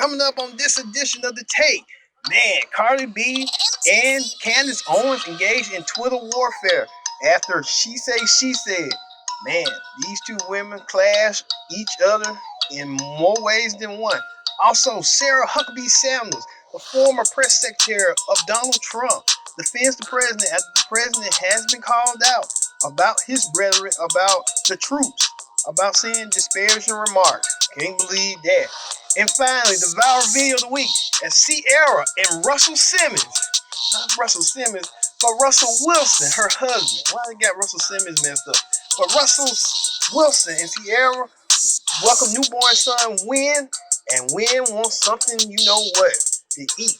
coming up on this edition of The Take. Man, CardiB and Candice Owens engaged in Twitter warfare after she said. Man, these two women clash each other in more ways than one. Also, Sarah Huckabee Sanders, the former press secretary of Donald Trump, defends the president after the president has been called out about his rhetoric about the troops, about saying disparaging remarks. Can't believe that. And finally, the viral video of the week is Ciara and Russell Simmons. Not Russell Simmons, but Russell Wilson, her husband. Why they got Russell Simmons messed up? But Russell Wilson and Ciara welcome newborn son Win, and Win wants something, you know what, to eat.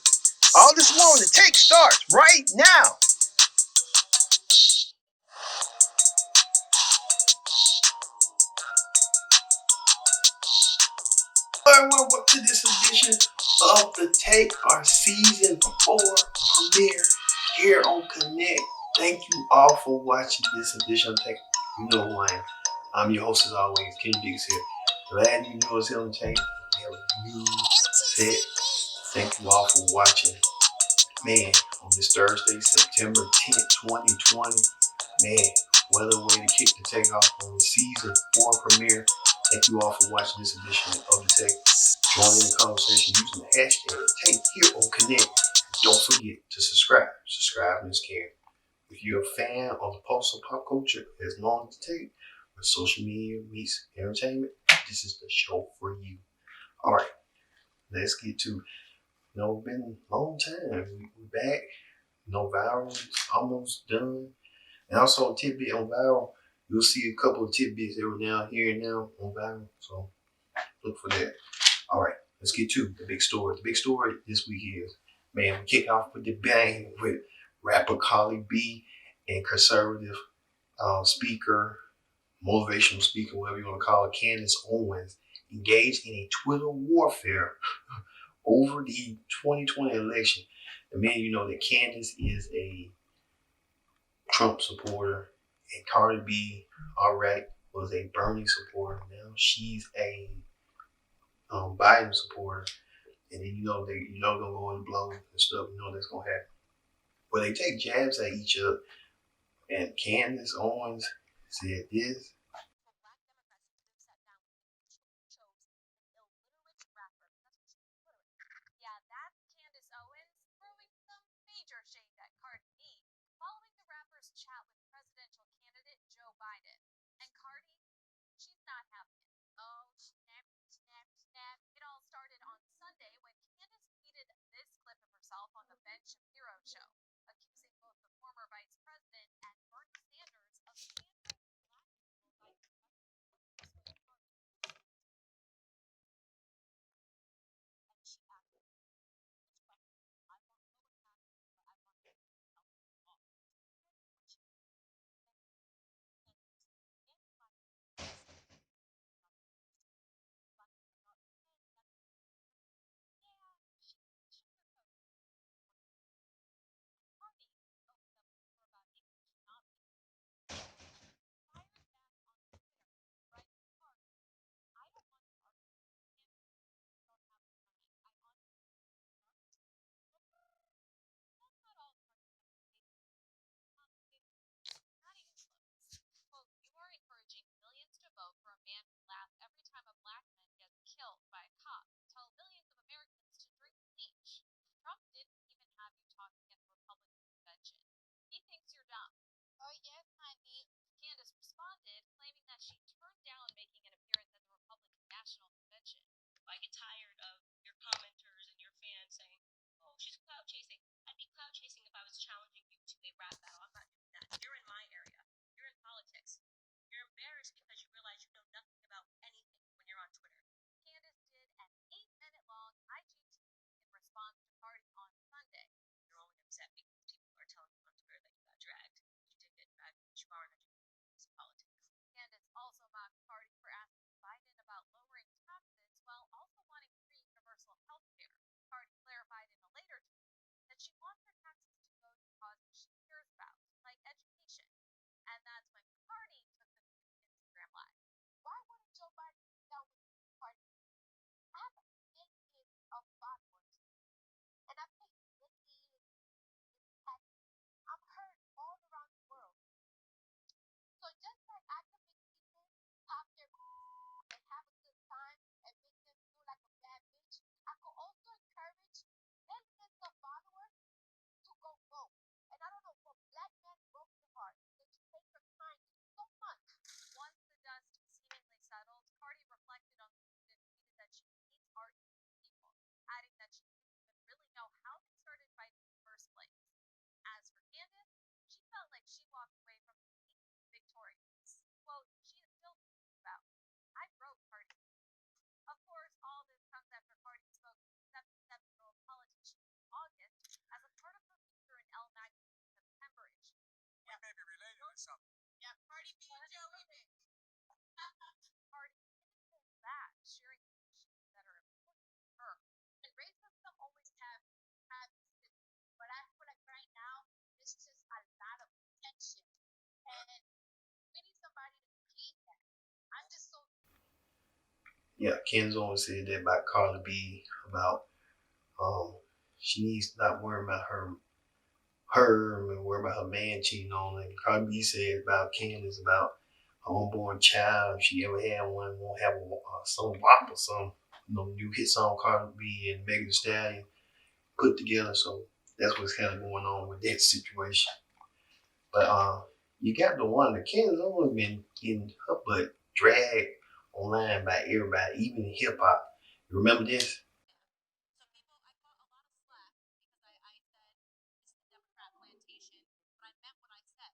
All this more on The Take starts right now. Hello everyone, welcome to this edition of The Take, our season 4 premiere here on Connect. Thank you all for watching this edition of Take. You know who I am. I'm your host as always, Kenny Diggs here. Glad you joined us here on The Take. We have a new set. Thank you all for watching. Man, on this Thursday, September 10th, 2020, man, what a way to kick the Take off on the season 4 premiere. Thank you all for watching this edition of The Take. Join in the conversation using the hashtag Take here on Connect. Don't forget to subscribe. Subscribe and care. If you're a fan of the pulse of pop culture as long as The Take, where social media meets entertainment, this is the show for you. All right, let's get to it. You know, it's been a long time. We're back. You know, viral is almost done. And also a tidbit on viral. You'll see a couple of tidbits every now here and now on viral. So look for that. All right, let's get to the big story. The big story this week is, man, we kick off with the bang with rapper CardiB and conservative speaker, motivational speaker, whatever you want to call it, Candice Owens, engaged in a Twitter warfare over the 2020 election. And man, you know that Candice is a Trump supporter, and CardiB, all right, was a Bernie supporter. Now she's a Biden supporter, and then they gonna go and blow and stuff. You know that's gonna happen. Well, they take jabs at each other, and Candice Owens said this. Yeah, that's Candice Owens throwing some major shade at CardiB following the rapper's chat with presidential candidate Joe Biden. And Cardi, she's not having it. Oh, snap, snap, snap. It all started on Sunday when Candice tweeted this clip of herself on the Ben Shapiro show, accusing both the former vice president and Bernie Sanders of pandering black people by and she asked this question, I won't know what happened, but I want to tell you all. Here's what she said. In my yeah, she sugarcoated Harvey opened up for about English not being fired back on Twitter, right? Hard. I don't want to argue with him. Don't have the time. I honestly that's not all parties have to take. Complicated. Not even close. Quote, you are encouraging millions to vote for a man who laughs every time a black man gets killed by a cop. Tell millions of Americans to drink bleach. Trump didn't even have you talking at the Republican convention. He thinks you're dumb. Oh, yes, honey. Candace responded, claiming that she turned down making an appearance at the Republican National Convention. I get tired of your commenters and your fans saying, oh, she's cloud chasing. I'd be cloud chasing if I was challenging you to a rap battle. I'm not doing that. You're in my area. You're in politics. You're embarrassed because you realize you know nothing about anything when you're on Twitter. Candace did an 8-minute-long IGTV in response to Cardi on Sunday. You're only upset because people are telling you on Twitter that you got dragged. You did get dragged. You are in politics. Candace also mocked Cardi for asking Biden about lowering taxes while also wanting free universal health care. Cardi clarified in a later tweet that she wants her taxes to go to causes she cares about, like education. And that's when Cardi took the field to Instagram Live. Why wouldn't Joe Biden sit down with Cardi? I have a big kid, a something. Yeah, CardiB and Joey mix. CardiB is that sharing issues that are important to her. And racism always have but I feel like right now there's just a lot of tension. And we need somebody to lead that. I'm just so Yeah, Candace Owens said that about CardiB, about um she needs to stop worrying about her and worry about her man cheating on her. And CardiB said about Candace, about her unborn child, if she ever had one, won't have some WAP or some new hit song CardiB and Megan Thee Stallion put together. So that's what's kind of going on with that situation. But you got the one that Candace Owens been getting her butt dragged online by everybody, even in hip hop. You remember this? so people, I got a lot of slack because I said it's the Democrat plantation, but I meant what I said.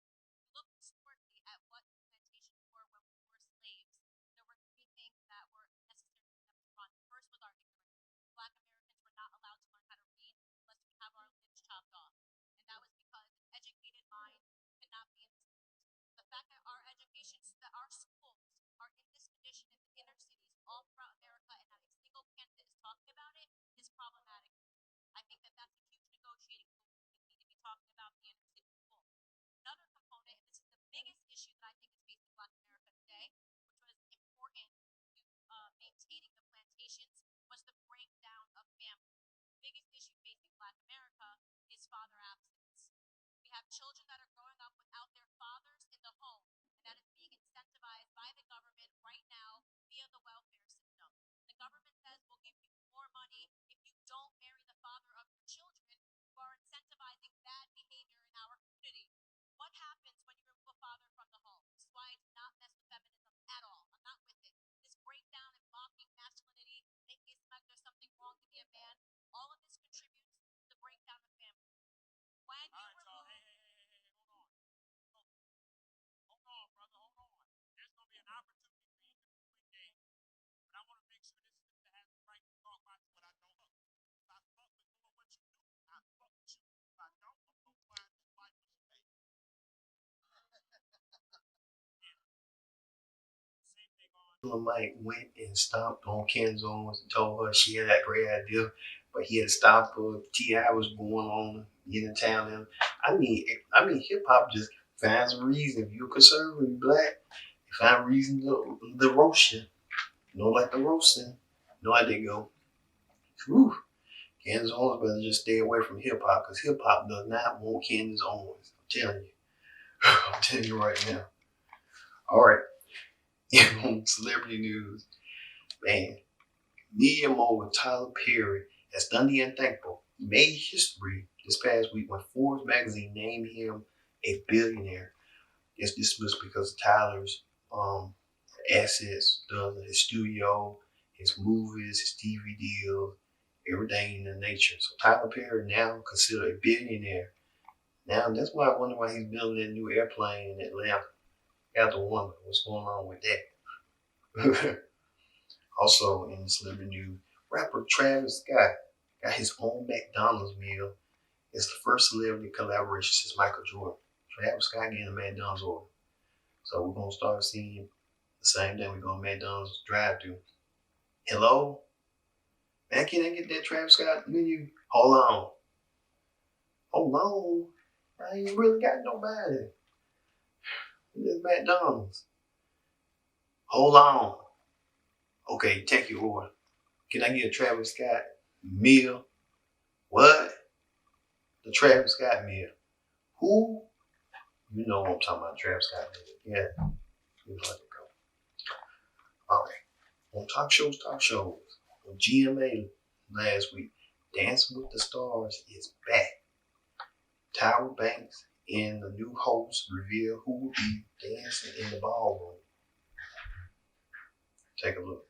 Look historically at what plantations were when we were slaves. There were three things that were necessary for them to run. First was our ignorance. Black Americans were not allowed to learn how to read unless we have our limbs chopped off. And that was because an educated mind could not be enslaved. The fact that our education, that our schools are in this condition in the inner cities all throughout America and not a single candidate is talking about it is problematic. I think that that's a huge negotiating tool. We need to be talking about the inner city schools. Another component, and this is the biggest issue that I think is facing Black America today, which was important to maintaining the plantations, was the breakdown of families. The biggest issue facing Black America is father absence. We have children that are growing up without their fathers in the home, and that is being incentivized by the government right now via the welfare system. The government says we'll give you more money if you don't marry the father of your children. You are incentivizing bad behavior in our community. What happens when you remove a father from the home? This is why I do not mess with feminism at all. I'm not with it. This breakdown and mocking masculinity, making it seem like there's something wrong to be a man, all of this contributes to the breakdown of family. When you remove... So, hey, hold on. Hold on, brother, hold on. There's going to be an opportunity for each of you to engage. But I want to make sure this sister has the right to talk about what I don't look. If I fuck with doing what you do, I fuck with you. If I don't, I'm going to find you like what you make. Same thing on. Mike went and stomped on Candace Owens and told her she had that great idea, but he had to stop her. T.I. was going on, getting Italian. I mean, hip hop just finds a reason. If you're conservative, you're black, you find a reason to roast you. You know, like the roasting. You know how they go. Whew. Candace Owens better just stay away from hip hop because hip hop does not want Candace Owens. I'm telling you. I'm telling you right now. All right. On celebrity news, man, media mogul Tyler Perry has done the unthinkable. He made history this past week when Forbes magazine named him a billionaire. Yes, this was because of Tyler's assets, his studio, his movies, his TV deals, everything in the nature. So Tyler Perry now considered a billionaire. Now that's why I wonder why he's building that new airplane in Atlanta. Got to wonder what's going on with that. Also in celebrity news, rapper Travis Scott got his own McDonald's meal. It's the first celebrity collaboration since Michael Jordan. Travis Scott getting a McDonald's order. So we're gonna start seeing the same thing. We're going to McDonald's drive through. Hello? Man, can I get that Travis Scott menu? Hold on. Hold on. I ain't really got nobody. It's McDonald's. Hold on. Okay, take your order. Can I get a Travis Scott meal? What? The Travis Scott meal. Who? You know what I'm talking about, Travis Scott meal. Yeah, you let it go. All right. On talk shows. On GMA last week, Dancing with the Stars is back. Tyra Banks and the new host reveal who will be dancing in the ballroom. Take a look.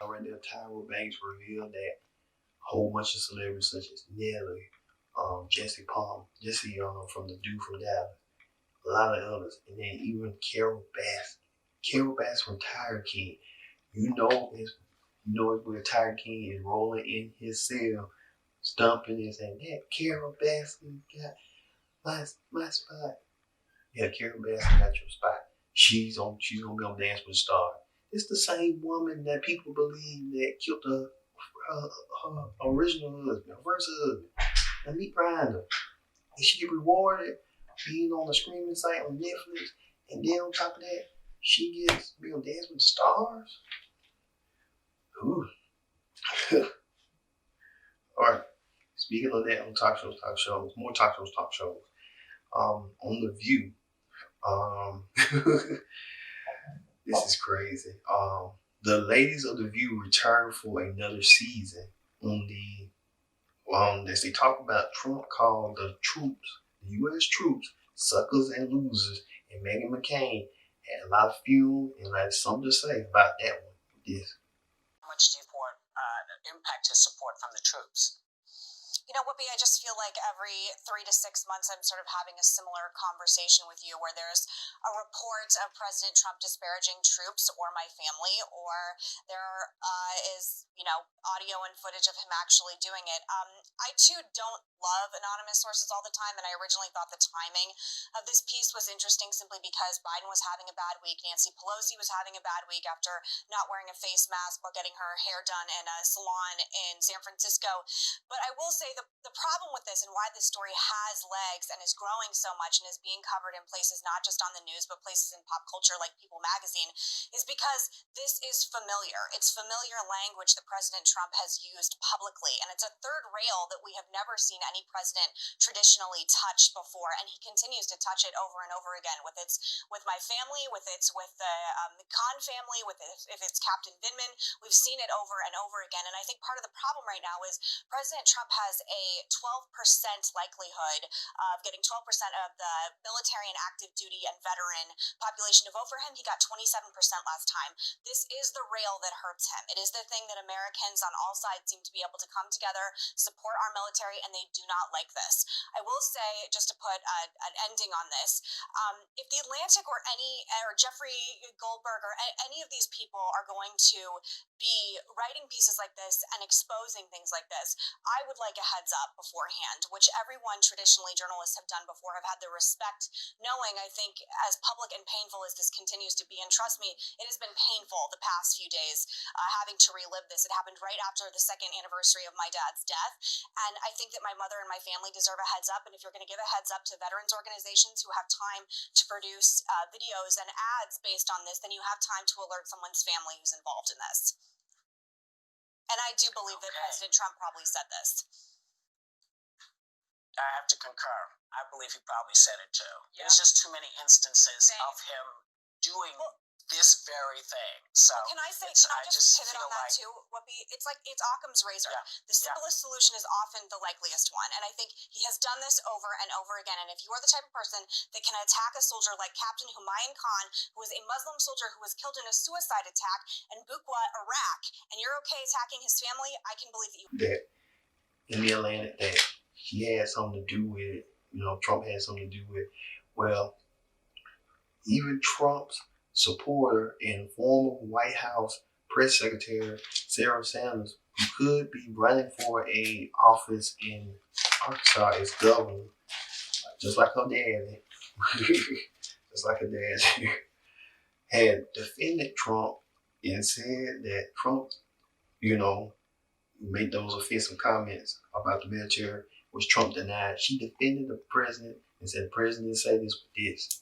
Right there, Tyra Banks revealed that a whole bunch of celebrities such as Nelly, Jesse from the dude from Dallas, a lot of others, and then even Carol Bass. Carol Bass from Tiger King. It's where Tiger King is rolling in his cell, stomping and saying, that Carol Bass got my spot. Yeah, Carol Bass got your spot. She's gonna be on Dance with the Stars. It's the same woman that people believe that killed her original husband, her first husband. And me crying her. And she get rewarded being on the streaming site on Netflix. And then on top of that, she gets to be on Dance with the Stars. Ooh. Alright. Speaking of that, on more talk shows. On The View. This is crazy. The ladies of The View return for another season on as they talk about Trump called the U.S. troops, suckers and losers, and Meghan McCain had a lot of fuel and something to say about that one. Yes. How much do you impact his support from the troops? Whoopi, I just feel like every 3 to 6 months I'm sort of having a similar conversation with you where there's a report of President Trump disparaging troops or my family, or there is, audio and footage of him actually doing it. I too don't love anonymous sources all the time, and I originally thought the timing of this piece was interesting simply because Biden was having a bad week. Nancy Pelosi was having a bad week after not wearing a face mask while getting her hair done in a salon in San Francisco. But I will say the problem with this and why this story has legs and is growing so much and is being covered in places not just on the news but places in pop culture like People magazine is because this is familiar. It's familiar language that President Trump has used publicly, and it's a third rail that we have never seen any president traditionally touch before, and he continues to touch it over and over again with my family, with the Khan family, if it's Captain Vindman. We've seen it over and over again, and I think part of the problem right now is President Trump has a 12% likelihood of getting 12% of the military and active duty and veteran population to vote for him. He got 27% last time. This is the rail that hurts him. It is the thing that Americans on all sides seem to be able to come together, support our military, and they do not like this. I will say, just to put an ending on this, if The Atlantic or Jeffrey Goldberg or any of these people are going to be writing pieces like this and exposing things like this, I would like a heads up beforehand, which everyone traditionally journalists have done before, have had the respect, knowing, I think, as public and painful as this continues to be, and trust me, it has been painful the past few days having to relive this. It happened right after the second anniversary of my dad's death, and I think that my mother and my family deserve a heads up, and if you're going to give a heads up to veterans organizations who have time to produce videos and ads based on this, then you have time to alert someone's family who's involved in this. And I do believe that President Trump probably said this. I have to concur. I believe he probably said it too. Yeah. There's just too many instances of him doing this very thing. So can I just pivot on that too, Whoopi? It's Occam's razor. Yeah. The simplest solution is often the likeliest one. And I think he has done this over and over again. And if you are the type of person that can attack a soldier like Captain Humayun Khan, who was a Muslim soldier who was killed in a suicide attack in Buqua, Iraq, and you're okay attacking his family, I can believe that you... That in the Atlantic, that he had something to do with it. Trump had something to do with it. Well, even Trump's supporter and former White House press secretary Sarah Sanders, who could be running for a office in Arkansas as governor, just like her daddy, had defended Trump and said that Trump, made those offensive comments about the military, which Trump denied. She defended the president and said the president said this with this.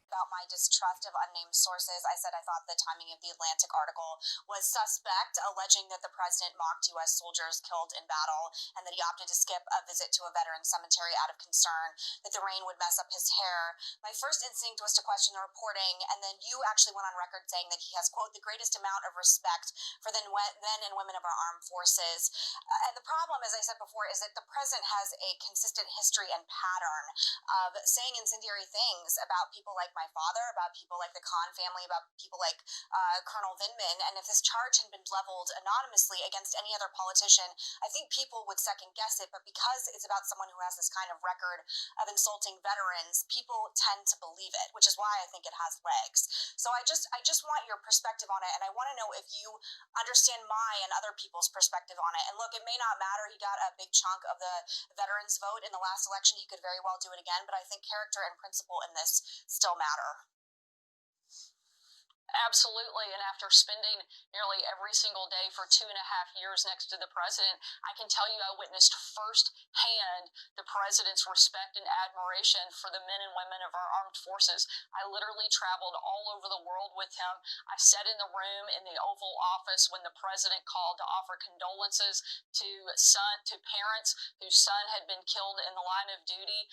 About my distrust of unnamed sources, I said I thought the timing of the Atlantic article was suspect, alleging that the president mocked U.S. soldiers killed in battle and that he opted to skip a visit to a veteran cemetery out of concern that the rain would mess up his hair. My first instinct was to question the reporting, and then you actually went on record saying that he has, quote, the greatest amount of respect for the men and women of our armed forces. And the problem, as I said before, is that the president has a consistent history and pattern of saying incendiary things about people like my father, about people like the Khan family, about people like Colonel Vindman. And if this charge had been leveled anonymously against any other politician, I think people would second guess it. But because it's about someone who has this kind of record of insulting veterans, people tend to believe it, which is why I think it has legs. So I just want your perspective on it, and I want to know if you understand my and other people's perspective on it. And look, it may not matter. He got a big chunk of the veterans vote in the last election. He could very well do it again, but I think character and principle in this still matter. Absolutely, and after spending nearly every single day for 2.5 years next to the president, I can tell you I witnessed firsthand the president's respect and admiration for the men and women of our armed forces. I literally traveled all over the world with him. I sat in the room in the Oval Office when the president called to offer condolences to parents whose son had been killed in the line of duty.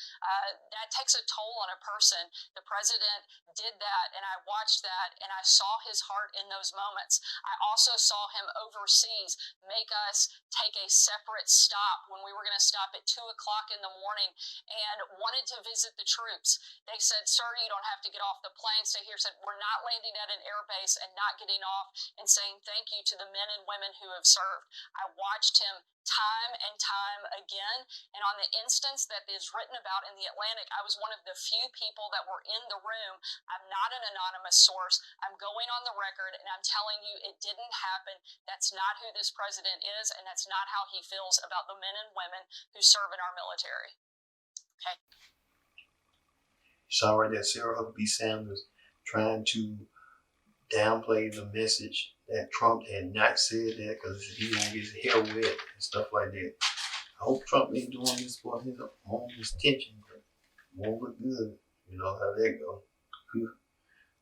That takes a toll on a person. The president did that, and I watched that, and I saw his heart in those moments. I also saw him overseas make us take a separate stop when we were going to stop at 2 o'clock in the morning and wanted to visit the troops. They said, "Sir, you don't have to get off the plane. Stay here." Said, "We're not landing at an air base," and not getting off and saying thank you to the men and women who have served. I watched him time and time again, and on the instance that is written about in the Atlantic, I was one of the few people that were in the room. I'm not an anonymous source. I'm going on the record, and I'm telling you it didn't happen. That's not who this president is, and that's not how he feels about the men and women who serve in our military. Okay. Saw right there, Sarah Huckabee Sanders trying to downplay the message that Trump had not said that because he won't get his hair wet and stuff like that. I hope Trump ain't doing this for his own attention, but it won't look good. You know how that go.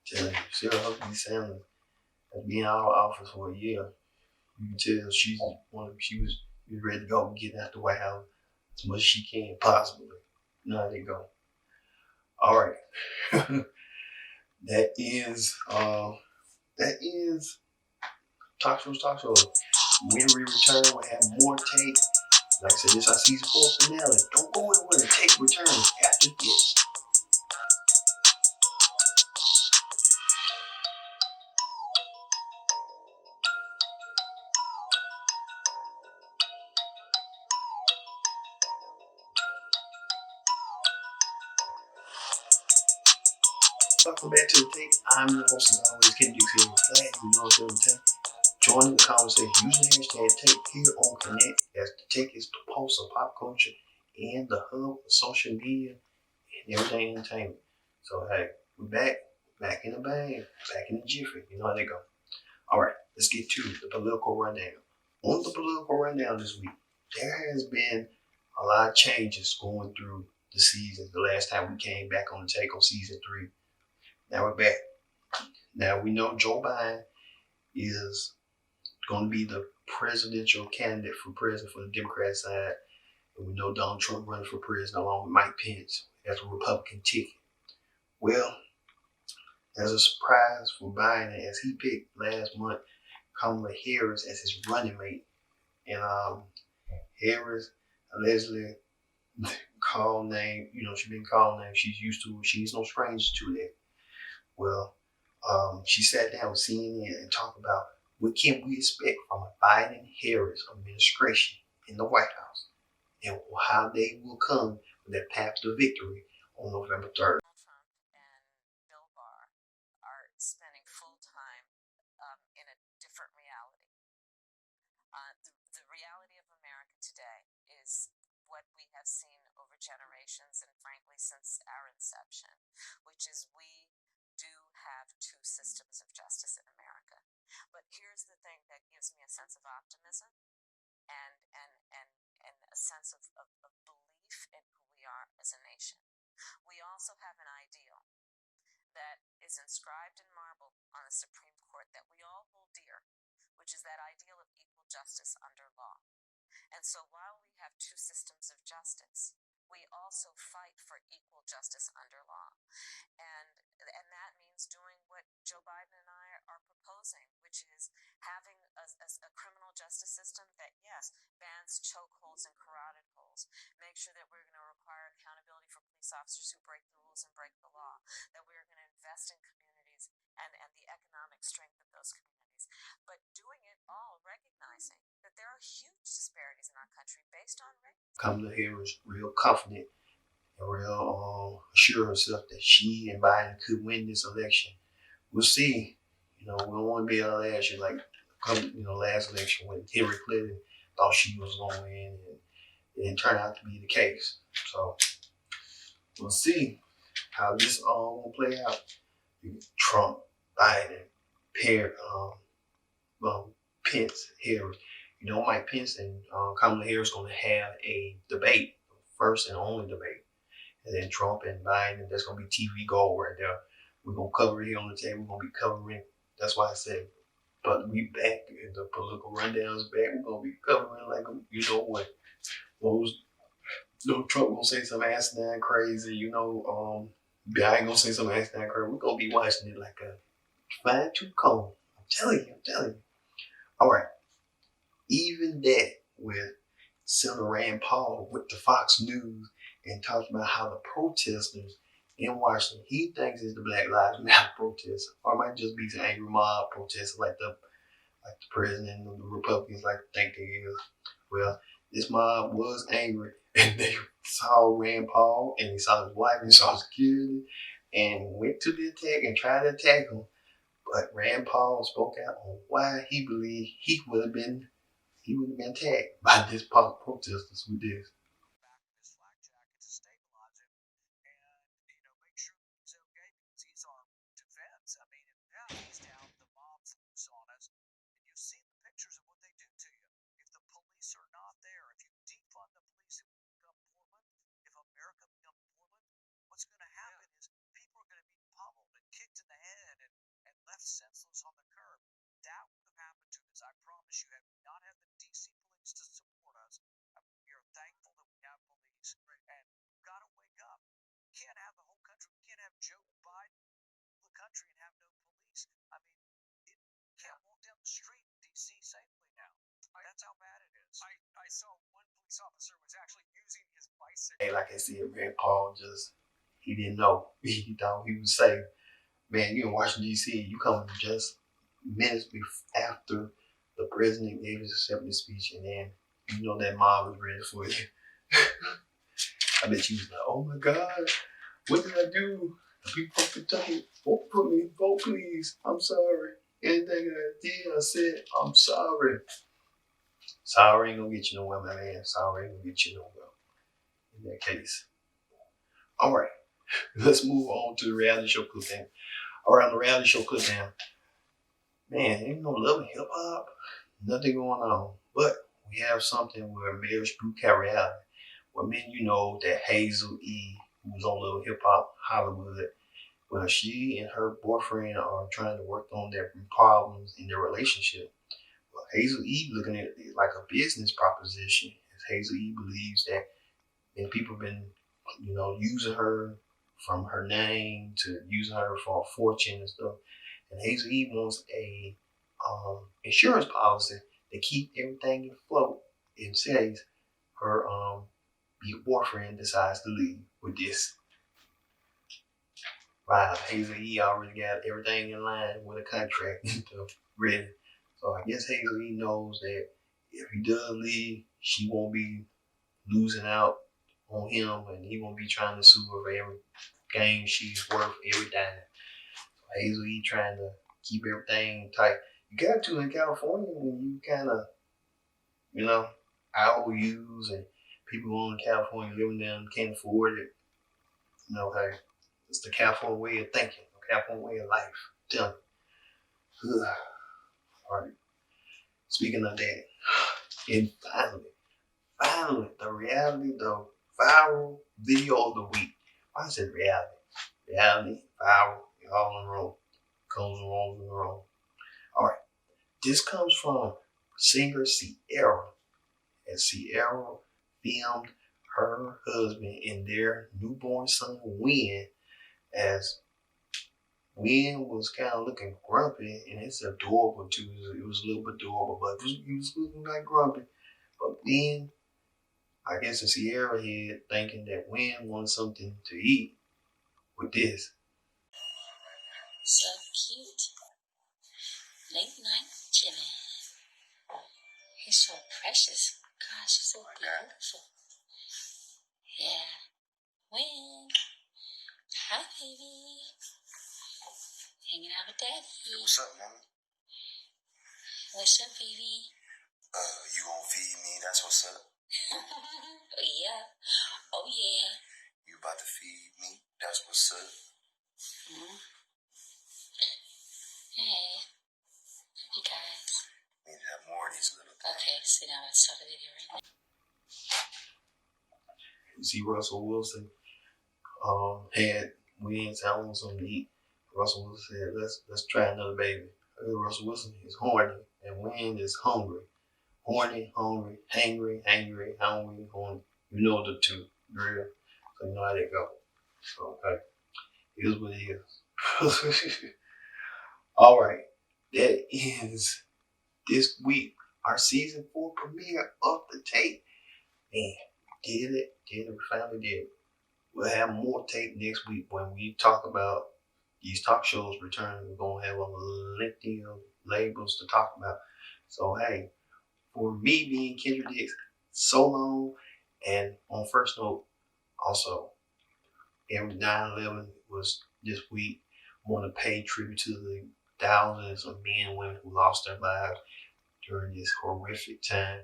Telling you, Sarah Huckabee Sanders has been out of office for a year. You can tell she was ready to go and get out the White House as much as she can possibly. You know how they go. All right. That is Talk Show. When we return, we'll have more take. Like I said, this is our season 4 finale. Don't go anywhere. Take returns after this. Welcome back to the take. I'm your host as always, Candice here. Glad you know what I'm saying. Join the conversation. Use the hashtag take here on Connect, as the take is the pulse of pop culture and the hub of social media and everything entertainment. So hey, we're back in the bag, back in the jiffy. You know how they go. All right, let's get to the political rundown. On the political rundown this week, there has been a lot of changes going through the season. The last time we came back on the take on season 3. Now we're back. Now we know Joe Biden is going to be the presidential candidate for president for the Democrat side. And we know Donald Trump running for president along with Mike Pence as a Republican ticket. Well, as a surprise for Biden, as he picked last month Kamala Harris as his running mate. And Harris allegedly called name, she's been called name. She's used to it. She's no stranger to that. Well, she sat down with CNN and talked about what can we expect from a Biden-Harris administration in the White House and how they will come with their path to victory on November 3rd. Trump and Bill Barr are spending full time in a different reality. The reality of America today is what we have seen over generations and frankly since our inception, which is we do have 2 systems of justice in America. But here's the thing that gives me a sense of optimism and a sense of belief in who we are as a nation. We also have an ideal that is inscribed in marble on the Supreme Court that we all hold dear, which is that ideal of equal justice under law. And so while we have 2 systems of justice, we also fight for equal justice under law. And that means doing what Joe Biden and I are proposing, which is having a criminal justice system that, yes, bans chokeholds and carotid holds, make sure that we're going to require accountability for police police officers who break the rules and break the law, that we are going to invest in communities and the economic strength of those communities, but doing it all recognizing that there are huge disparities in our country based on race. Kamala Harris real confident and real assure herself that she and Biden could win this election. We'll see. We don't want to be our last year like last election when Hillary Clinton thought she was going to win and it didn't turn out to be the case. So we'll see how this all gonna play out. Trump, Biden, Pence, Harris. Mike Pence and Kamala Harris going to have a debate, first and only debate. And then Trump and Biden, that's going to be TV gold right there. We're going to cover it here on the table. We're going to be covering. That's why I said, but we back. The political rundown's back. We're going to be covering like, what. Trump going to say some asinine crazy. Biden going to say some asinine crazy. We're going to be watching it like a fine-tooth comb. I'm telling you. All right. Even that with Senator Rand Paul with the Fox News and talking about how the protesters in Washington, he thinks it's the Black Lives Matter protesters, or it might just be some angry mob protesters like the president and the Republicans like to think they is. Well, this mob was angry and they saw Rand Paul and they saw his wife and saw security and went to the attack and tried to attack him. But Rand Paul spoke out on why he believed he would have been attacked by this protesters who did. Back of his flak jacket to stabilize him and make sure he's okay because he's our defense. I mean, if now he's down, the mob's loose on us, and you've seen the pictures of what they do to you. If the police are not there, if you defund the police, if we become Portland, if America becomes Portland, what's going to happen is people are going to be pummeled and kicked in the head and left senseless on the curb. That would have happened to us. I promise you, had we not had the DC police to support us, we are thankful that we have police, and we've got to wake up. We can't have the whole country. We can't have Joe Biden rule the country and have no police. I mean, you can't walk down the street in DC safely now. That's how bad it is. I saw one police officer was actually using his bicycle. Hey, like I said, Rand Paul he didn't know. He thought he was safe. Man, you in Washington, D.C., you come just minutes after the president gave his acceptance speech, and then that mob was ready for you. I bet you was like, oh my God, what did I do? The people from Kentucky, vote for me, vote please. I'm sorry. Anything I did, I said, I'm sorry. Sorry ain't gonna get you nowhere, my man. Sorry ain't gonna get you nowhere in that case. All right, let's move on to the reality show clip down. All right, on the reality show clip down. Man, ain't no love in hip hop. Nothing going on. But we have something where marriage boot camp reality. Well, men, that Hazel E, who's on Little Hip Hop Hollywood, well, she and her boyfriend are trying to work on their problems in their relationship. Well, Hazel E looking at it like a business proposition. As Hazel E believes that people have been, using her from her name to using her for a fortune and stuff. And Hazel E wants a insurance policy to keep everything afloat and says her boyfriend decides to leave with this. Wow, Hazel E already got everything in line with a contract ready. So I guess Hazel E knows that if he does leave, she won't be losing out on him and he won't be trying to sue her for every game she's worth every dime. So Hazel E trying to keep everything tight. You got to in California when you kind of, IOUs and people in California living down can't afford it. Hey, it's the California way of thinking, the California way of life. I'm telling you. All right. Speaking of that, and finally, the reality, the viral video of the week. I said reality. Reality, viral, all in a row. Goes wrong in a row. All right. This comes from singer Ciara. And Ciara filmed her husband and their newborn son, Win, as Win was kind of looking grumpy, and it's adorable too. It was a little bit adorable, but he was looking like grumpy. But then I guess the Ciara head thinking that Wynn wants something to eat with this. So cute. Late night Jimmy. He's so precious. Gosh, he's so beautiful. Yeah. Wynn. Hi, baby. Hanging out with Daddy. What's up, mama? What's up, baby? You gonna feed me? That's what's up. Yeah. Oh, yeah. You about to feed me? That's what's up. Mm-hmm. Hey. You guys. We need to have more of these little things. Okay, sit down. Let's start the video right now. You see Russell Wilson had Wynn's Owens on the eat. Russell Wilson said, let's try another baby. Russell Wilson is horny and Wynn is hungry. Horny, hungry, hangry, angry, hungry, horny. You know the two, real. So you know how they go. So, okay. Here's what it is. All right. That ends this week. Our season 4 premiere of the tape. Man, did it. We finally did it. We'll have more tape next week when we talk about these talk shows returning. We're going to have a lengthy of labels to talk about. So, hey, for me being Kendra Dix, so long. And on first note, also, every 9/11 was this week. I want to pay tribute to the thousands of men and women who lost their lives during this horrific time.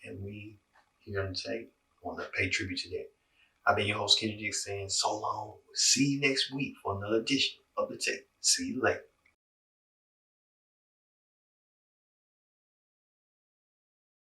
And we here on the tape want to pay tribute to that. I've been your host, Kendra Dix, saying so long. See you next week for another edition of the tape. See you later.